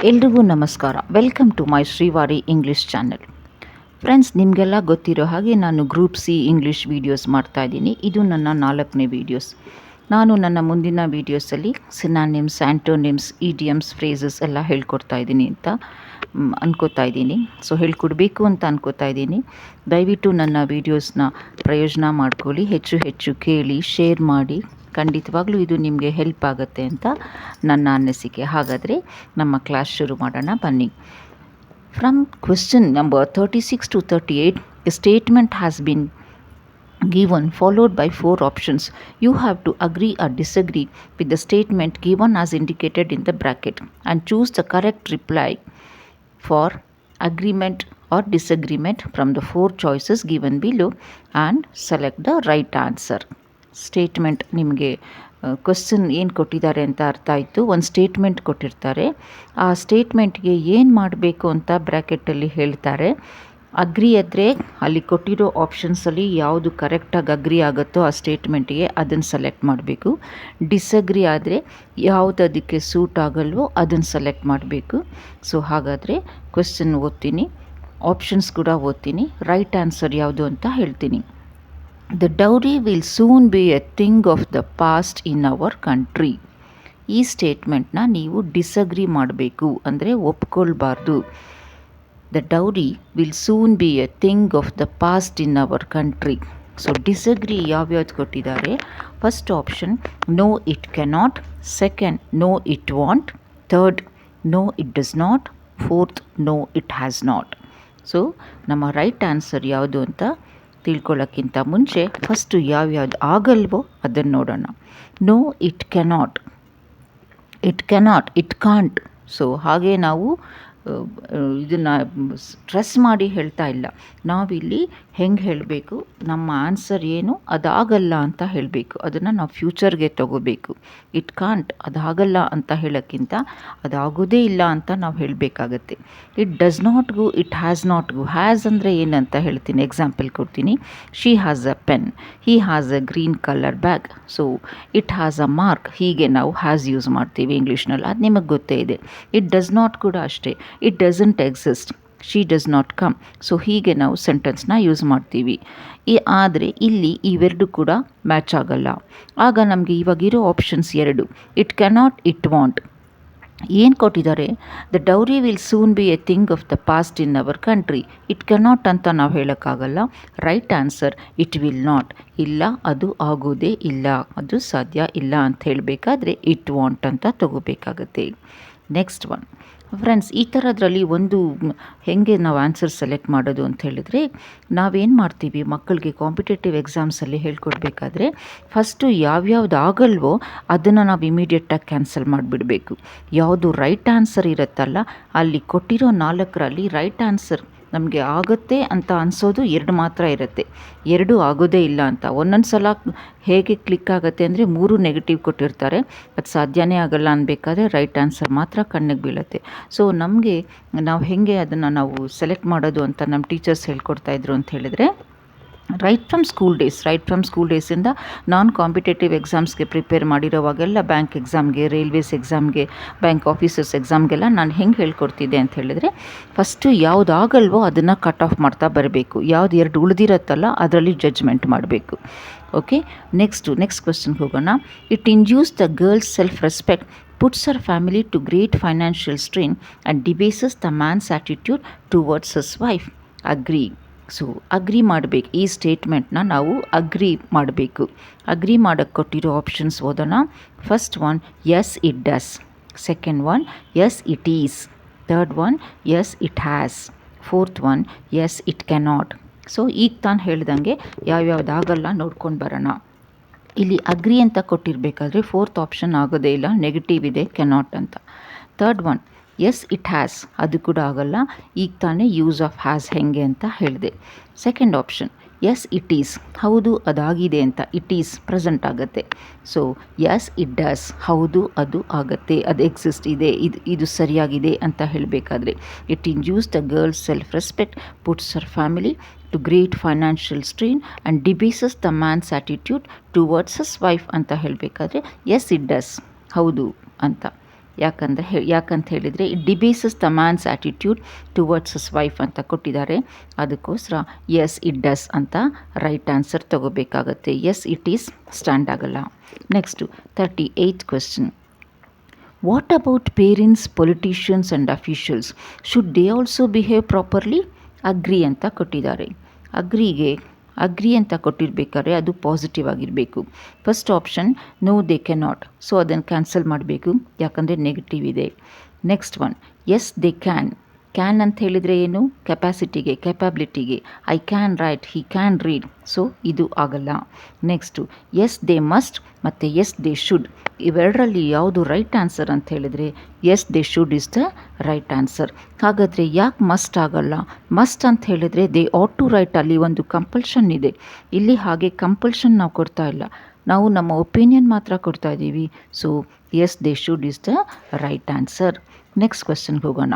ಎಲ್ರಿಗೂ ನಮಸ್ಕಾರ. Welcome to my Srivari English channel. Friends, ನಿಮಗೆಲ್ಲ ಗೊತ್ತಿರೋ ಹಾಗೆ ನಾನು ಗ್ರೂಪ್ ಸಿ ಇಂಗ್ಲೀಷ್ ವೀಡಿಯೋಸ್ ಮಾಡ್ತಾಯಿದ್ದೀನಿ. ಇದು ನನ್ನ 4ನೇ ವೀಡಿಯೋಸ್. ನಾನು ನನ್ನ ಮುಂದಿನ ವೀಡಿಯೋಸಲ್ಲಿ ಸಿನಾನಿಮ್ಸ್, ಆ್ಯಂಟೋನಿಮ್ಸ್, ಇಡಿಯಮ್ಸ್, ಫ್ರೇಸಸ್ ಎಲ್ಲ ಹೇಳ್ಕೊಡ್ತಾ ಇದ್ದೀನಿ ಅಂತ ಅನ್ಕೋತಾ ಇದ್ದೀನಿ. ಸೊ ಹೇಳ್ಕೊಡ್ಬೇಕು ಅಂತ ಅನ್ಕೋತಾ ಇದ್ದೀನಿ. ದಯವಿಟ್ಟು ನನ್ನ ವೀಡಿಯೋಸ್ನ ಪ್ರಯೋಜನ ಮಾಡ್ಕೊಳ್ಳಿ, ಹೆಚ್ಚು ಹೆಚ್ಚು ಕೇಳಿ, ಶೇರ್ ಮಾಡಿ. ಖಂಡಿತವಾಗ್ಲೂ ಇದು ನಿಮಗೆ ಹೆಲ್ಪ್ ಆಗುತ್ತೆ ಅಂತ ನನ್ನ ಅನಿಸಿಕೆ. ಹಾಗಾದರೆ ನಮ್ಮ ಕ್ಲಾಸ್ ಶುರು ಮಾಡೋಣ ಬನ್ನಿ. From question number 36 to 38, a statement has been given followed by 4 options. You have to agree or disagree with the statement given as indicated in the bracket and choose the correct reply for agreement or disagreement from the 4 choices given below and select the right answer. Statement ನಿಮಗೆ question ಏನು ಕೊಟ್ಟಿದ್ದಾರೆ ಅಂತ ಅರ್ಥ ಆಯಿತು. ಒಂದು statement ಕೊಟ್ಟಿರ್ತಾರೆ. ಆ ಸ್ಟೇಟ್ಮೆಂಟ್ಗೆ ಏನು ಮಾಡಬೇಕು ಅಂತ ಬ್ರ್ಯಾಕೆಟಲ್ಲಿ ಹೇಳ್ತಾರೆ. ಅಗ್ರಿ ಆದರೆ ಅಲ್ಲಿ ಕೊಟ್ಟಿರೋ ಆಪ್ಷನ್ಸಲ್ಲಿ ಯಾವುದು ಕರೆಕ್ಟಾಗಿ ಅಗ್ರಿ ಆಗುತ್ತೋ ಆ ಸ್ಟೇಟ್ಮೆಂಟಿಗೆ ಅದನ್ನು ಸೆಲೆಕ್ಟ್ ಮಾಡಬೇಕು. ಡಿಸಗ್ರಿ ಆದರೆ ಯಾವುದು ಅದಕ್ಕೆ ಸೂಟ್ ಆಗಲ್ವೋ ಅದನ್ನು ಸೆಲೆಕ್ಟ್ ಮಾಡಬೇಕು. ಸೊ ಹಾಗಾದರೆ ಕ್ವಶನ್ ಓದ್ತೀನಿ, ಆಪ್ಷನ್ಸ್ ಕೂಡ ಓದ್ತೀನಿ, ರೈಟ್ ಆನ್ಸರ್ ಯಾವುದು ಅಂತ ಹೇಳ್ತೀನಿ. The dowry will soon be a thing of the past in our country. ಈ ಸ್ಟೇಟ್ಮೆಂಟ್ನ ನೀವು ಡಿಸಗ್ರಿ ಮಾಡಬೇಕು, ಅಂದರೆ ಒಪ್ಕೊಳ್ಬಾರ್ದು. The dowry will soon be a thing of the past in our country. So disagree ಯಾವ್ಯಾವ್ದು ಕೊಟ್ಟಿದ್ದಾರೆ? First option no it cannot, second no it want, third no it does not, fourth no it has not. So ನಮ್ಮ right answer ಯಾವುದು ಅಂತ ತಿಳ್ಕೊಳ್ಳೋಕ್ಕಿಂತ ಮುಂಚೆ first ಯಾವ್ಯಾವ್ದು ಆಗಲ್ವೋ ಅದನ್ನು ನೋಡೋಣ. No it cannot, it can't. So ಹಾಗೆ ನಾವು ಇದನ್ನು ಸ್ಟ್ರೆಸ್ ಮಾಡಿ ಹೇಳ್ತಾ ಇಲ್ಲ. ನಾವಿಲ್ಲಿ ಹೆಂಗೆ ಹೇಳಬೇಕು, ನಮ್ಮ ಆನ್ಸರ್ ಏನು ಅದಾಗಲ್ಲ ಅಂತ ಹೇಳಬೇಕು. ಅದನ್ನು ನಾವು ಫ್ಯೂಚರ್ಗೆ ತಗೋಬೇಕು. ಇಟ್ ಕಾಂಟ್ ಅದಾಗಲ್ಲ ಅಂತ ಹೇಳೋಕ್ಕಿಂತ ಅದಾಗೋದೇ ಇಲ್ಲ ಅಂತ ನಾವು ಹೇಳಬೇಕಾಗತ್ತೆ. ಇಟ್ ಡಸ್ ನಾಟ್ ಗು, ಇಟ್ ಹ್ಯಾಸ್ ನಾಟ್ ಗು. ಹ್ಯಾಸ್ ಅಂದರೆ ಏನಂತ ಹೇಳ್ತೀನಿ, ಎಕ್ಸಾಂಪಲ್ ಕೊಡ್ತೀನಿ. She has a pen, he has a green colour bag. So it has a mark. ಹೀಗೆ ನಾವು ಹ್ಯಾಸ್ ಯೂಸ್ ಮಾಡ್ತೀವಿ ಇಂಗ್ಲೀಷ್ನಲ್ಲಿ, ಅದು ನಿಮಗೆ ಗೊತ್ತೇ ಇದೆ. ಇಟ್ ಡಸ್ ನಾಟ್ ಕೂಡ ಅಷ್ಟೇ. It doesn't exist, she does not come. So ಹೀಗೆ ನಾವು ಸೆಂಟೆನ್ಸ್ನ ಯೂಸ್ ಮಾಡ್ತೀವಿ. ಆದರೆ ಇಲ್ಲಿ ಇವೆರಡು ಕೂಡ ಮ್ಯಾಚ್ ಆಗಲ್ಲ. ಆಗ ನಮಗೆ ಇವಾಗಿರೋ ಆಪ್ಷನ್ಸ್ ಎರಡು, ಇಟ್ ಕೆನಾಟ್, ಇಟ್ ವಾಂಟ್. ಏನು ಕೊಟ್ಟಿದ್ದಾರೆ? The dowry will soon B A thing of the past in our country. It cannot ಅಂತ ನಾವು ಹೇಳೋಕ್ಕಾಗಲ್ಲ. Right answer it will not. ಇಲ್ಲ, ಅದು ಆಗೋದೇ ಇಲ್ಲ, ಅದು ಸಾಧ್ಯ ಇಲ್ಲ ಅಂತ ಹೇಳಬೇಕಾದ್ರೆ ಇಟ್ ವಾಂಟ್ ಅಂತ ತಗೋಬೇಕಾಗತ್ತೆ. ನೆಕ್ಸ್ಟ್ ಒನ್ ಫ್ರೆಂಡ್ಸ್, ಈ ಥರದ್ರಲ್ಲಿ ಒಂದು ಹೇಗೆ ನಾವು ಆನ್ಸರ್ ಸೆಲೆಕ್ಟ್ ಮಾಡೋದು ಅಂತ ಹೇಳಿದರೆ, ನಾವೇನು ಮಾಡ್ತೀವಿ, ಮಕ್ಕಳಿಗೆ ಕಾಂಪಿಟೇಟಿವ್ ಎಕ್ಸಾಮ್ಸಲ್ಲಿ ಹೇಳ್ಕೊಡ್ಬೇಕಾದ್ರೆ ಫಸ್ಟು ಯಾವ್ಯಾವ್ದು ಆಗಲ್ವೋ ಅದನ್ನು ನಾವು ಇಮಿಡಿಯೇಟಾಗಿ ಕ್ಯಾನ್ಸಲ್ ಮಾಡಿಬಿಡಬೇಕು. ಯಾವುದು ರೈಟ್ ಆನ್ಸರ್ ಇರುತ್ತಲ್ಲ, ಅಲ್ಲಿ ಕೊಟ್ಟಿರೋ 4ರಲ್ಲಿ ರೈಟ್ ಆನ್ಸರ್ ನಮಗೆ ಆಗುತ್ತೆ ಅಂತ ಅನಿಸೋದು 2 ಮಾತ್ರ ಇರುತ್ತೆ. 2 ಆಗೋದೇ ಇಲ್ಲ ಅಂತ. ಒಂದೊಂದು ಸಲ ಹೇಗೆ ಕ್ಲಿಕ್ ಆಗುತ್ತೆ ಅಂದರೆ 3 ನೆಗೆಟಿವ್ ಕೊಟ್ಟಿರ್ತಾರೆ, ಅದು ಸಾಧ್ಯನೇ ಆಗಲ್ಲ ಅನ್ಬೇಕಾದ್ರೆ ರೈಟ್ ಆನ್ಸರ್ ಮಾತ್ರ ಕಣ್ಣಿಗೆ ಬೀಳುತ್ತೆ. ಸೊ ನಮಗೆ ನಾವು ಹೇಗೆ ಅದನ್ನು ನಾವು ಸೆಲೆಕ್ಟ್ ಮಾಡೋದು ಅಂತ ನಮ್ಮ ಟೀಚರ್ಸ್ ಹೇಳ್ಕೊಡ್ತಾಯಿದ್ರು ಅಂತ ಹೇಳಿದರೆ, ರೈಟ್ ಫ್ರಮ್ ಸ್ಕೂಲ್ ಡೇಸಿಂದ ನಾನು ಕಾಂಪಿಟೇಟಿವ್ ಎಕ್ಸಾಮ್ಸ್ಗೆ ಪ್ರಿಪೇರ್ ಮಾಡಿರೋವಾಗೆಲ್ಲ, ಬ್ಯಾಂಕ್ ಎಕ್ಸಾಮ್ಗೆ, ರೈಲ್ವೇಸ್ ಎಕ್ಸಾಮ್ಗೆ, ಬ್ಯಾಂಕ್ ಆಫೀಸರ್ಸ್ ಎಕ್ಸಾಮ್ಗೆಲ್ಲ ನಾನು ಹೆಂಗೆ ಹೇಳ್ಕೊಡ್ತಿದ್ದೆ ಅಂತ ಹೇಳಿದರೆ, ಫಸ್ಟು ಯಾವುದಾಗಲ್ವೋ ಅದನ್ನು ಕಟ್ ಆಫ್ ಮಾಡ್ತಾ ಬರಬೇಕು. ಯಾವ್ದು 2 ಉಳಿದಿರತ್ತಲ್ಲ ಅದರಲ್ಲಿ ಜಡ್ಜ್ಮೆಂಟ್ ಮಾಡಬೇಕು. ಓಕೆ, ನೆಕ್ಸ್ಟ್ ಕ್ವೆಶ್ಚನ್ಗೆ ಹೋಗೋಣ. It induces the girls self respect, puts her family to great financial strain and debases the man's attitude towards his wife. Agree. So agri ಮಾಡಬೇಕು. ಈ ಸ್ಟೇಟ್ಮೆಂಟ್ನ ನಾವು ಅಗ್ರಿ ಮಾಡಬೇಕು. ಅಗ್ರಿ ಮಾಡೋಕ್ಕೆ ಕೊಟ್ಟಿರೋ ಆಪ್ಷನ್ಸ್ ಓದೋಣ. First one, yes it does. Second one, yes it is. Third one, yes it has. Fourth one, yes it cannot. So ಈಗ ತಾನು ಹೇಳ್ದಂಗೆ ಯಾವ್ಯಾವ್ದಾಗಲ್ಲ ನೋಡ್ಕೊಂಡು ಬರೋಣ. ಇಲ್ಲಿ ಅಗ್ರಿ ಅಂತ ಕೊಟ್ಟಿರಬೇಕಾದ್ರೆ ಫೋರ್ತ್ ಆಪ್ಷನ್ ಆಗೋದೇ ಇಲ್ಲ, ನೆಗೆಟಿವ್ ಇದೆ, ಕೆನಾಟ್ ಅಂತ. Third one, yes it has, ಅದು ಕೂಡ ಆಗಲ್ಲ. ಈಗ ತಾನೇ ಯೂಸ್ ಆಫ್ ಹ್ಯಾಸ್ ಹೆಂಗೆ ಅಂತ ಹೇಳಿದೆ. Second option, yes it is, ಹೌದು ಅದಾಗಿದೆ ಅಂತ. ಇಟ್ ಈಸ್ ಪ್ರೆಸೆಂಟ್ ಆಗುತ್ತೆ. ಸೊ ಎಸ್ ಇಟ್ ಡಸ್, ಹೌದು ಅದು ಆಗುತ್ತೆ, ಅದು ಎಕ್ಸಿಸ್ಟ್ ಇದೆ, ಇದು ಸರಿಯಾಗಿದೆ ಅಂತ ಹೇಳಬೇಕಾದ್ರೆ. It induces the girls self respect, puts her family to great financial strain and debases the man's attitude towards his wife ಅಂತ ಹೇಳಬೇಕಾದ್ರೆ ಎಸ್ ಇಟ್ ಡಸ್, ಹೌದು ಅಂತ. ಯಾಕಂತ ಹೇಳಿದರೆ it debases the man's attitude towards his wife ಅಂತ ಕೊಟ್ಟಿದ್ದಾರೆ. ಅದಕ್ಕೋಸ್ಕರ yes it does ಅಂತ ರೈಟ್ ಆನ್ಸರ್ ತಗೋಬೇಕಾಗತ್ತೆ. ಎಸ್ ಇಟ್ ಈಸ್ ಸ್ಟ್ಯಾಂಡ್ ಆಗಲ್ಲ. Next 38th question. What about parents, politicians and officials, should they also behave properly? Agree ಅಂತ ಕೊಟ್ಟಿದ್ದಾರೆ. Agree ಅಂತ ಕೊಟ್ಟಿರ್ಬೇಕಾದ್ರೆ ಅದು ಪಾಸಿಟಿವ್ ಆಗಿರಬೇಕು. First option no they cannot, so ಅದನ್ನು ಕ್ಯಾನ್ಸಲ್ ಮಾಡಬೇಕು, ಯಾಕಂದರೆ ನೆಗೆಟಿವ್ ಇದೆ. Next one yes they can ಅಂತ ಹೇಳಿದರೆ ಏನು? ಕೆಪಾಸಿಟಿಗೆ, ಕೆಪಾಬಿಲಿಟಿಗೆ. I can write, he can read, so ಇದು ಆಗಲ್ಲ. ನೆಕ್ಸ್ಟು ಎಸ್ ದೇ ಮಸ್ಟ್ ಮತ್ತು ಎಸ್ ದೇ ಶುಡ್, ಇವೆರಡರಲ್ಲಿ ಯಾವುದು ರೈಟ್ ಆನ್ಸರ್ ಅಂತ ಹೇಳಿದರೆ yes they should is the right answer. ಹಾಗಾದರೆ ಯಾಕೆ ಮಸ್ಟ್ ಆಗಲ್ಲ? ಮಸ್ಟ್ ಅಂತ ಹೇಳಿದರೆ ದೇ ಆಟ್ ಟು ರೈಟ್, ಅಲ್ಲಿ ಒಂದು ಕಂಪಲ್ಷನ್ ಇದೆ. ಇಲ್ಲಿ ಹಾಗೆ ಕಂಪಲ್ಷನ್ ನಾವು ಕೊಡ್ತಾ ಇಲ್ಲ, ನಾವು ನಮ್ಮ ಒಪಿನಿಯನ್ ಮಾತ್ರ ಕೊಡ್ತಾ ಇದ್ದೀವಿ. So yes they should is the right answer. Next ಕ್ವೆಶ್ಚನ್ಗೆ ಹೋಗೋಣ.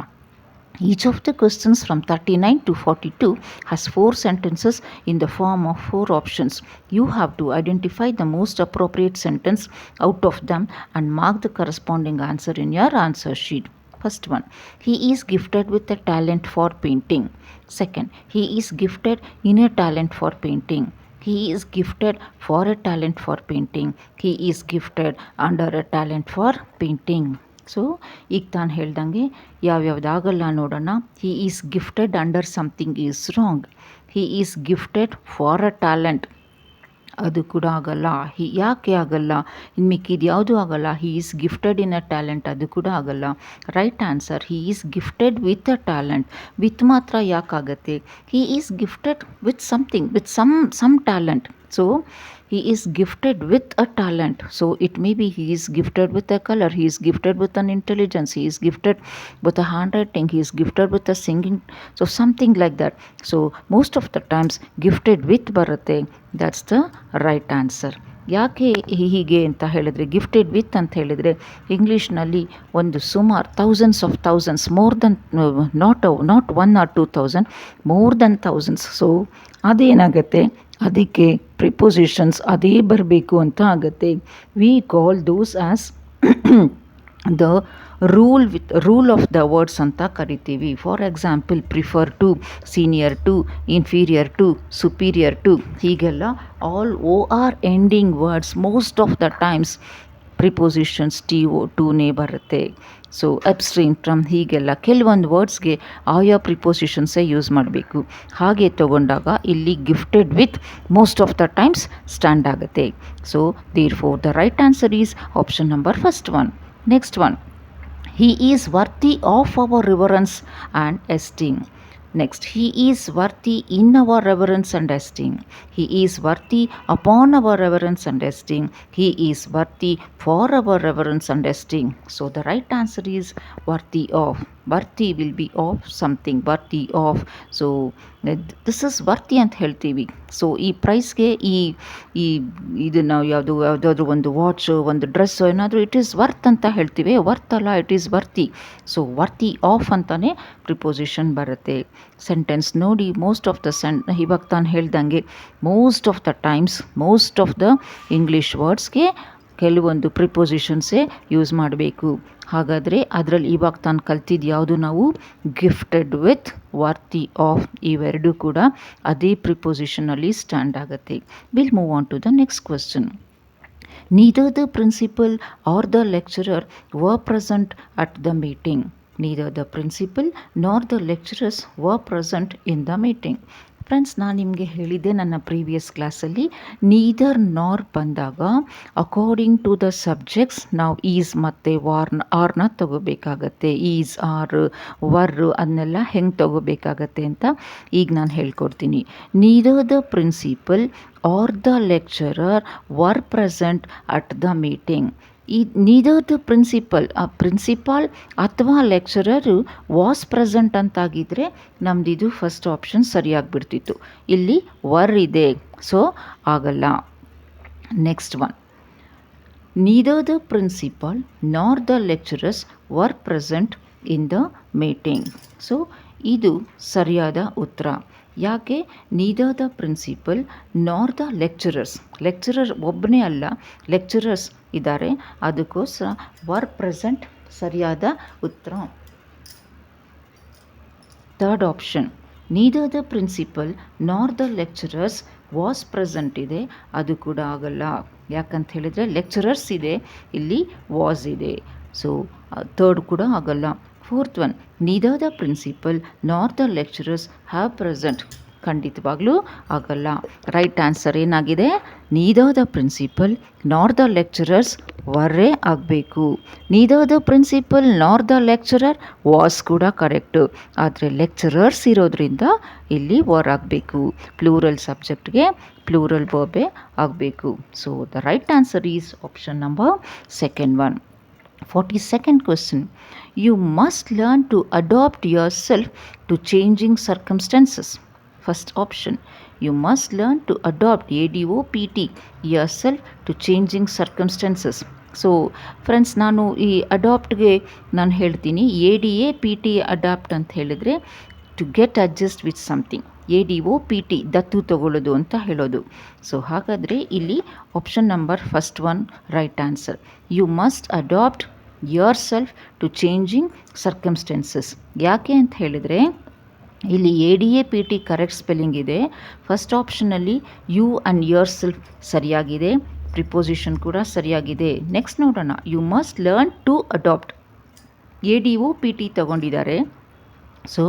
Each of the questions from 39 to 42 has 4 sentences in the form of 4 options. You have to identify the most appropriate sentence out of them and mark the corresponding answer in your answer sheet. First one, he is gifted with a talent for painting. Second, he is gifted in a talent for painting. He is gifted for a talent for painting. He is gifted under a talent for painting. So ಈಗ ತಾನು ಹೇಳ್ದಂಗೆ ಯಾವ್ಯಾವ್ದಾಗಲ್ಲ ನೋಡೋಣ. He is gifted under something is wrong. He is gifted for a talent, ಅದು ಕೂಡ ಆಗಲ್ಲ. ಯಾಕೆ ಆಗಲ್ಲ? ಇನ್ನು ಮಿಕ್ಕಿದ್ದು ಯಾವುದೂ ಆಗಲ್ಲ. He is gifted in a talent, ಅದು ಕೂಡ ಆಗಲ್ಲ. Right answer he is gifted with a talent. With ಮಾತ್ರ ಯಾಕಾಗತ್ತೆ? He is gifted with something, with some talent. So he is gifted with a talent, so it may be he is gifted with a color, he is gifted with an intelligence, he is gifted with a handwriting, he is gifted with a singing, so something like that. So most of the times gifted with ಬರುತ್ತೆ, that's the right answer. ಯಾಕೆ ಹೀಗೆ ಅಂತ ಹೇಳಿದರೆ, gifted with ಅಂತ ಹೇಳಿದರೆ ಇಂಗ್ಲೀಷ್ನಲ್ಲಿ ಒಂದು ಸುಮಾರು thousands more than not 1 or 2,000, more than thousands. So ಅದೇನಾಗುತ್ತೆ, ಅದಕ್ಕೆ ಪ್ರಿಪೋಸಿಷನ್ಸ್ ಅದೇ ಬರಬೇಕು ಅಂತ ಆಗುತ್ತೆ. We call those as the rule of the words ಅಂತ ಕರಿತೀವಿ. For example prefer to, senior to, inferior to, superior to, ಹೀಗೆಲ್ಲ all OR ending words most of the times prepositions TO ಟೂನೇ ಬರುತ್ತೆ. ಸೊ ಅಬ್ಸ್ಟ್ರೀಮ್ ಫ್ರಮ್, ಹೀಗೆಲ್ಲ ಕೆಲವೊಂದು ವರ್ಡ್ಸ್ಗೆ ಆಯಾ ಪ್ರಿಪೋಸಿಷನ್ಸೇ use ಮಾಡಬೇಕು. ಹಾಗೆ ತಗೊಂಡಾಗ ಇಲ್ಲಿ gifted with most of the times stand ಆಗುತ್ತೆ. So therefore the right answer is option number first one. Next one, he is worthy of our reverence and esteem. Next, he is worthy in our reverence and esteem. He is worthy upon our reverence and esteem. He is worthy for our reverence and esteem. So the right answer is worthy of. Worthy will be of something, worthy of. So this is worthy ಅಂತ ಹೇಳ್ತೀವಿ. So ಈ ಪ್ರೈಸ್ಗೆ ಇದು ನಾವು ಯಾವುದಾದ್ರೂ ಒಂದು watch, ಒಂದು dress ಏನಾದರೂ it is worth ಅಂತ ಹೇಳ್ತೀವಿ. ವರ್ತ್ ಅಲ್ಲ, it is worthy. So worthy of ಅಂತಲೇ ಪ್ರಿಪೋಸಿಷನ್ ಬರುತ್ತೆ. ಸೆಂಟೆನ್ಸ್ ನೋಡಿ, ಮೋಸ್ಟ್ ಆಫ್ ದ ಇವಾಗ ತಾನು ಹೇಳ್ದಂಗೆ most of the times most of the English ವರ್ಡ್ಸ್ಗೆ ಕೆಲವೊಂದು ಪ್ರಿಪೋಸಿಷನ್ಸೇ ಯೂಸ್ ಮಾಡಬೇಕು. ಹಾಗಾದರೆ ಅದರಲ್ಲಿ ಇವಾಗ ತಾನು ಕಲ್ತಿದ್ದು ಯಾವುದು? ನಾವು ಗಿಫ್ಟೆಡ್ ವಿತ್, ವರ್ತಿ ಆಫ್, ಇವೆರಡೂ ಕೂಡ ಅದೇ ಪ್ರಿಪೋಸಿಷನಲ್ಲಿ ಸ್ಟ್ಯಾಂಡ್ ಆಗುತ್ತೆ. Will move on to the next question. Neither the principal or the lecturer were present at the meeting. Neither the principal nor the lecturers were present in the meeting. Friends, ನಾನು ನಿಮಗೆ ಹೇಳಿದ್ದೆ ನನ್ನ previous ಕ್ಲಾಸಲ್ಲಿ, neither ನಾರ್ ಬಂದಾಗ according to the subjects ನಾವು is ಮತ್ತು ಆರ್ನ ತಗೋಬೇಕಾಗತ್ತೆ. ಈಸ್, ಆರ್, ವರ್ ಅದನ್ನೆಲ್ಲ ಹೆಂಗೆ ತಗೋಬೇಕಾಗತ್ತೆ ಅಂತ ಈಗ ನಾನು ಹೇಳ್ಕೊಡ್ತೀನಿ. Neither the principal or the lecturer were present at the meeting. ಈ ನೀದರ್ ದ ಪ್ರಿನ್ಸಿಪಾಲ್ ಅಥವಾ ಲೆಕ್ಚರರು ವಾಸ್ ಪ್ರೆಸೆಂಟ್ ಅಂತಾಗಿದ್ದರೆ ನಮ್ಮದಿದು ಫಸ್ಟ್ ಆಪ್ಷನ್ ಸರಿಯಾಗಿಬಿಡ್ತಿತ್ತು. ಇಲ್ಲಿ ವರ್ ಇದೆ, ಸೊ ಆಗಲ್ಲ. Next one, neither the principal nor the lecturers were present in the meeting. So ಇದು ಸರಿಯಾದ ಉತ್ತರ. ಯಾಕೆ? Neither the principal nor the lecturer ಒಬ್ಬನೇ ಅಲ್ಲ, ಲೆಕ್ಚರರ್ಸ್ ಇದ್ದಾರೆ, ಅದಕ್ಕೋಸ್ಕರ ವರ್ ಪ್ರೆಸೆಂಟ್ ಸರಿಯಾದ ಉತ್ತರ third option. Neither the principal nor the lecturers was present ಇದೆ, ಅದು ಕೂಡ ಆಗಲ್ಲ. ಯಾಕಂತ ಹೇಳಿದರೆ ಲೆಕ್ಚರರ್ಸ್ ಇದೆ, ಇಲ್ಲಿ ವಾಸ್ ಇದೆ. ಸೊ ಥರ್ಡ್ ಕೂಡ ಆಗಲ್ಲ. Fourth one, neither the principal nor the lecturers have present, ಖಂಡಿತವಾಗ್ಲೂ ಆಗಲ್ಲ. ರೈಟ್ ಆನ್ಸರ್ ಏನಾಗಿದೆ? Neither the principal nor the lecturers ವರ್ರೇ ಆಗಬೇಕು. Neither the principal nor the lecturer was ಕೂಡ ಕರೆಕ್ಟು, ಆದರೆ ಲೆಕ್ಚರರ್ಸ್ ಇರೋದ್ರಿಂದ ಇಲ್ಲಿ ವರ್ ಆಗಬೇಕು. ಪ್ಲೂರಲ್ ಸಬ್ಜೆಕ್ಟ್ಗೆ ಪ್ಲೂರಲ್ ವರ್ಬೇ ಆಗಬೇಕು. So the right answer is option number second one. 42nd question. You must learn to adopt yourself to changing circumstances. First option. You must learn to adopt ADOPT yourself to changing circumstances. So friends, ನಾನು ಈ ಅಡಾಪ್ಟ್ಗೆ ನಾನು ಹೇಳ್ತೀನಿ ADAPT adapt ಅಂತ ಹೇಳಿದರೆ to get adjust with something. ADOPT ದತ್ತು ತಗೊಳ್ಳೋದು ಅಂತ ಹೇಳೋದು. ಸೊ ಹಾಗಾದರೆ ಇಲ್ಲಿ option number first one right answer. You must adapt yourself to changing circumstances. ಯಾಕೆ ಅಂತ ಹೇಳಿದರೆ ಇಲ್ಲಿ ADAPT ಕರೆಕ್ಟ್ ಸ್ಪೆಲ್ಲಿಂಗ್ ಇದೆ. ಫಸ್ಟ್ ಆಪ್ಷನಲ್ಲಿ ಯು ಆ್ಯಂಡ್ ಯೋರ್ ಸೆಲ್ಫ್ ಸರಿಯಾಗಿದೆ, ಪ್ರಿಪೋಸಿಷನ್ ಕೂಡ ಸರಿಯಾಗಿದೆ. ನೆಕ್ಸ್ಟ್ ನೋಡೋಣ. You must learn to adapt, ADOPT ತಗೊಂಡಿದ್ದಾರೆ, ಸೊ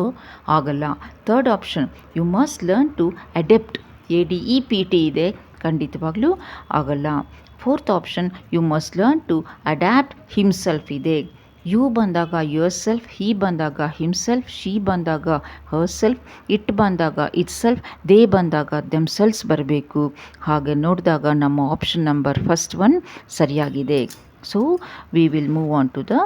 ಆಗಲ್ಲ. Third option you must learn to adept, ADEPT ಇದೆ, ಖಂಡಿತವಾಗ್ಲೂ ಆಗಲ್ಲ. Fourth option you must learn to adapt himself ಇದೆ. ಯು ಬಂದಾಗ ಯುವರ್ ಸೆಲ್ಫ್, ಹಿ ಬಂದಾಗ ಹಿಮ್ಸೆಲ್ಫ್, ಶಿ ಬಂದಾಗ ಹರ್ ಸೆಲ್ಫ್, ಇಟ್ ಬಂದಾಗ ಇಟ್ ಸೆಲ್ಫ್, ದೇ ಬಂದಾಗ ದೆಮ್ಸೆಲ್ಸ್ ಬರಬೇಕು. ಹಾಗೆ ನೋಡಿದಾಗ ನಮ್ಮ ಆಪ್ಷನ್ ನಂಬರ್ ಫಸ್ಟ್ ಒನ್ ಸರಿಯಾಗಿದೆ. So we will move on to the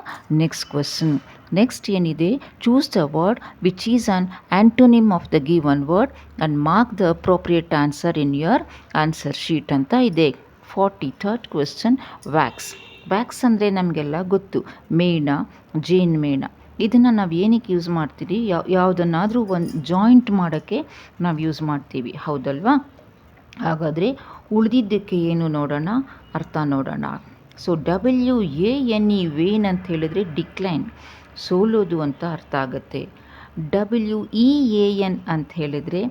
next question. Next ಏನಿದೆ, choose the word which is an antonym of the given word and mark the appropriate answer in your answer sheet ಅಂತ ಇದೆ. 43rd question. Wax. Wax ಅಂದರೆ ನಮಗೆಲ್ಲ ಗೊತ್ತು, ಮೇಣ, ಜೇನು ಮೇಣ. ಇದನ್ನು ನಾವು ಏನಕ್ಕೆ ಯೂಸ್ ಮಾಡ್ತೀವಿ? ಯಾವುದನ್ನಾದರೂ ಒಂದು ಜಾಯಿಂಟ್ ಮಾಡೋಕ್ಕೆ ನಾವು ಯೂಸ್ ಮಾಡ್ತೀವಿ, ಹೌದಲ್ವಾ? ಹಾಗಾದರೆ ಉಳಿದಿದ್ದಕ್ಕೆ ಏನು ನೋಡೋಣ, ಅರ್ಥ ನೋಡೋಣ. ಸೊ WANE ವೇನ್ ಅಂತ ಹೇಳಿದ್ರೆ ಡಿಕ್ಲೈನ್, ಸೋಲೋದು ಅಂತ ಅರ್ಥ ಆಗುತ್ತೆ. WEAN ಅಂತ ಹೇಳಿದರೆ